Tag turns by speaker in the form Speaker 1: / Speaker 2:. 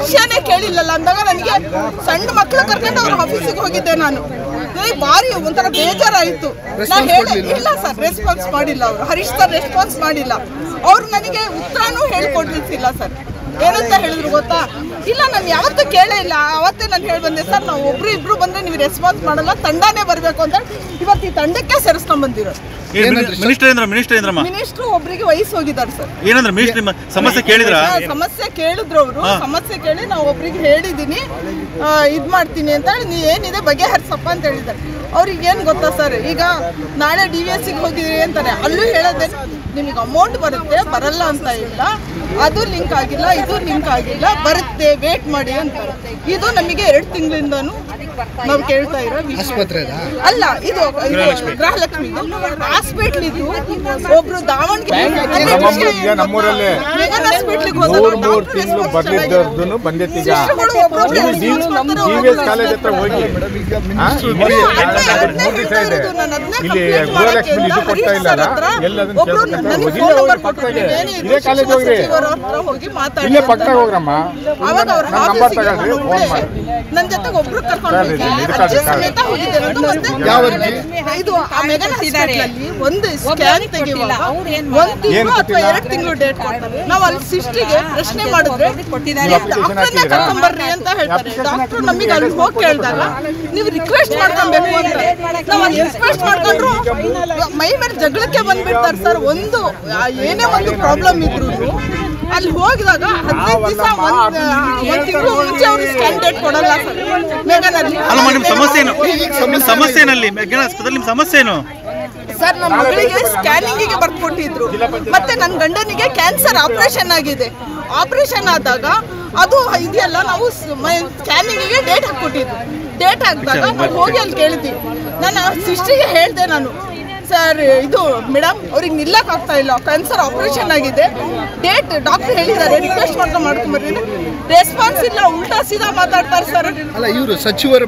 Speaker 1: ವಿಷಯನೇ ಕೇಳಿಲ್ಲಲ್ಲ ಅಂದಾಗ ನನಗೆ ಸಣ್ಣ ಮಕ್ಕಳು ಕರ್ಕೊಂಡು ಅವ್ರ ಆಫೀಸಿಗೆ ಹೋಗಿದ್ದೆ ನಾನು. ನನಗೆ ಭಾರಿ ಒಂಥರ ಬೇಜಾರಾಯಿತು. ನಾನು ಇಲ್ಲ ಸರ್, ರೆಸ್ಪಾನ್ಸ್ ಮಾಡಿಲ್ಲ ಅವರು. ಹರೀಶ್ ಸರ್ ರೆಸ್ಪಾನ್ಸ್ ಮಾಡಿಲ್ಲ. ಅವ್ರು ನನಗೆ ಉತ್ತರನೂ ಹೇಳ್ಕೊಡ್ಲಿಕ್ಕಿಲ್ಲ ಸರ್. ಏನಂತ ಹೇಳಿದ್ರು ಗೊತ್ತಾ, ಇಲ್ಲ ನಾನು ಯಾವತ್ತೂ ಕೇಳೇ ಇಲ್ಲ. ಅವತ್ತೇ ನಾನು ಹೇಳಿ ಬಂದೆ ಸರ್, ನಾವು ಇಬ್ರು ಬಂದರೆ ನೀವು ರೆಸ್ಪಾನ್ಸ್ ಮಾಡಲ್ಲ, ತಂಡನೇ ಬರಬೇಕು ಅಂತ. ಇವತ್ತು ಈ ತಂಡಕ್ಕೆ ಸೇರಿಸ್ಕೊಂಡ್ ಬಂದಿರೋದು. ಮಿನಿಸ್ಟ್ರು ಒಬ್ರಿಗೆ ವಯಸ್ಸು ಹೋಗಿದ್ದಾರೆ ಸರ್.
Speaker 2: ಏನಂದ್ರೆ ಮಿನಿಸ್ಟ್ರಿ ಸಮಸ್ಯೆ ಕೇಳಿದ್ರ?
Speaker 1: ಸಮಸ್ಯೆ ಕೇಳಿದ್ರು ಅವರು. ಸಮಸ್ಯೆ ಕೇಳಿ ನಾವು ಒಬ್ರಿಗೆ ಹೇಳಿದ್ದೀನಿ, ಇದ್ ಮಾಡ್ತೀನಿ ಅಂತ ಹೇಳಿ, ನೀ ಏನಿದೆ ಬಗೆಹರಿಸಪ್ಪ ಅಂತ ಹೇಳಿದ್ದಾರೆ. ಅವ್ರಿಗೆ ಏನು ಗೊತ್ತಾ ಸರ್, ಈಗ ನಾಳೆ DVSಗೆ ಹೋಗಿದ್ರಿ ಅಂತಾರೆ, ಅಲ್ಲೂ ಹೇಳೋದೇನು ನಿಮಗೆ ಅಮೌಂಟ್ ಬರುತ್ತೆ ಬರಲ್ಲ ಅಂತ ಇಲ್ಲ, ಅದು ಲಿಂಕ್ ಆಗಿಲ್ಲ, ಇದು ಲಿಂಕ್ ಆಗಿಲ್ಲ, ಬರುತ್ತೆ ವೇಟ್ ಮಾಡಿ ಅಂತಾರೆ. ಇದು ನಮಗೆ 2 ತಿಂಗಳಿಂದನೂ ನಾವು ಕೇಳ್ತಾ ಇರೋ ವಿಷಯ ಅಲ್ಲ. ಇದು ಗೃಹಲಕ್ಷ್ಮಿ ಹಾಸ್ಪಿಟ್ಲ್ ಇದು. ಒಬ್ರು ದಾವಣಗೆರೆ ಹೋಗಿ ಮಾತಾಡಿ ನನ್ನ ಜೊತೆಗೆ ಒಬ್ರು ಕರ್ಕೊಂಡು ಒಂದು ಸ್ಕ್ಯಾನ್ ತೆಗೆಯುವಾಗ 1 ತಿಂಗಳು ಅಥವಾ 2 ತಿಂಗಳು ಡೇಟ್ ಕೊಡ್ತಾರೆ. ನಾವು ಅಲ್ಲಿ ಸಿಸ್ಟಿಗೆ ಪ್ರಶ್ನೆ ಮಾಡಿದ್ರೆ ಡಾಕ್ಟರ್ನೇ ಕರ್ಕೊಂಬರ್ರಿ ಅಂತ ಹೇಳ್ತಾರೆ. ಡಾಕ್ಟರ್ ನಮಗೆ ಅಲ್ಲಿ ಹೋಗಿ ಕೇಳಿದಾಗ ನೀವು ರಿಕ್ವೆಸ್ಟ್ ಮಾಡ್ಕೊಬೇಕು ಅಂತ. ನಾವು ಅಲ್ಲಿ ರಿಕ್ವೆಸ್ಟ್ ಮಾಡ್ಕೊಂಡ್ರು ಮೈ ಮೇಲೆ ಜಗಳಕ್ಕೆ ಬಂದ್ಬಿಡ್ತಾರೆ ಸರ್. ಏನೇ ಒಂದು ಪ್ರಾಬ್ಲಮ್ ಇದ್ರು ಅಲ್ಲಿ ಹೋಗಿದಾಗ 15 ದಿವಸ 1 ತಿಂಗಳು ಮುಂಚೆ ಅವ್ರು ಸ್ಕ್ಯಾನ್ ಡೇಟ್ ಕೊಡಲ್ಲ ಸರ್.
Speaker 2: ಸಮಸ್ಯೆನು
Speaker 1: ಸರ್, ನಮ್ಮ ಮಗಳಿಗೆ ಸ್ಕ್ಯಾನಿಂಗಿಗೆ ಬರ್ಕೊಟ್ಟಿದ್ರು. ಮತ್ತೆ ನನ್ನ ಗಂಡನಿಗೆ ಕ್ಯಾನ್ಸರ್ ಆಪರೇಷನ್ ಆಗಿದೆ. ಆಪರೇಷನ್ ಆದಾಗ ಅದು ಇದೆಯಲ್ಲ, ನಾವು ಸ್ಕ್ಯಾನಿಂಗಿಗೆ ಡೇಟ್ ಹಾಕ್ಕೊಟ್ಟಿದ್ರು. ಡೇಟ್ ಹಾಕಿದಾಗ ನಾವು ಹೋಗಿ ಅಲ್ಲಿ ಕೇಳಿದ್ವಿ. ನನ್ನ ಸಿಸ್ಟರಿಗೆ ಹೇಳಿದೆ ನಾನು, ಸರ್ ಇದು ಮೇಡಮ್ ಅವ್ರಿಗೆ ನಿಲ್ಲಕ್ಕಾಗ್ತಾ ಇಲ್ಲ, ಕ್ಯಾನ್ಸರ್ ಆಪರೇಷನ್ ಆಗಿದೆ, ಡೇಟ್ ಡಾಕ್ಟರ್ ಹೇಳಿದ್ದಾರೆ, ರಿಕ್ವೆಸ್ಟ್ ಮಾಡ್ಕೊಂಬರ್ರಿ. ರೆಸ್ಪಾನ್ಸ್ ಇಲ್ಲ, ಉಲ್ಟಾ ಸೀದಾ ಮಾತಾಡ್ತಾರೆ ಸರ್.
Speaker 3: ಅಲ್ಲ, ಇವರು ಸಚಿವರ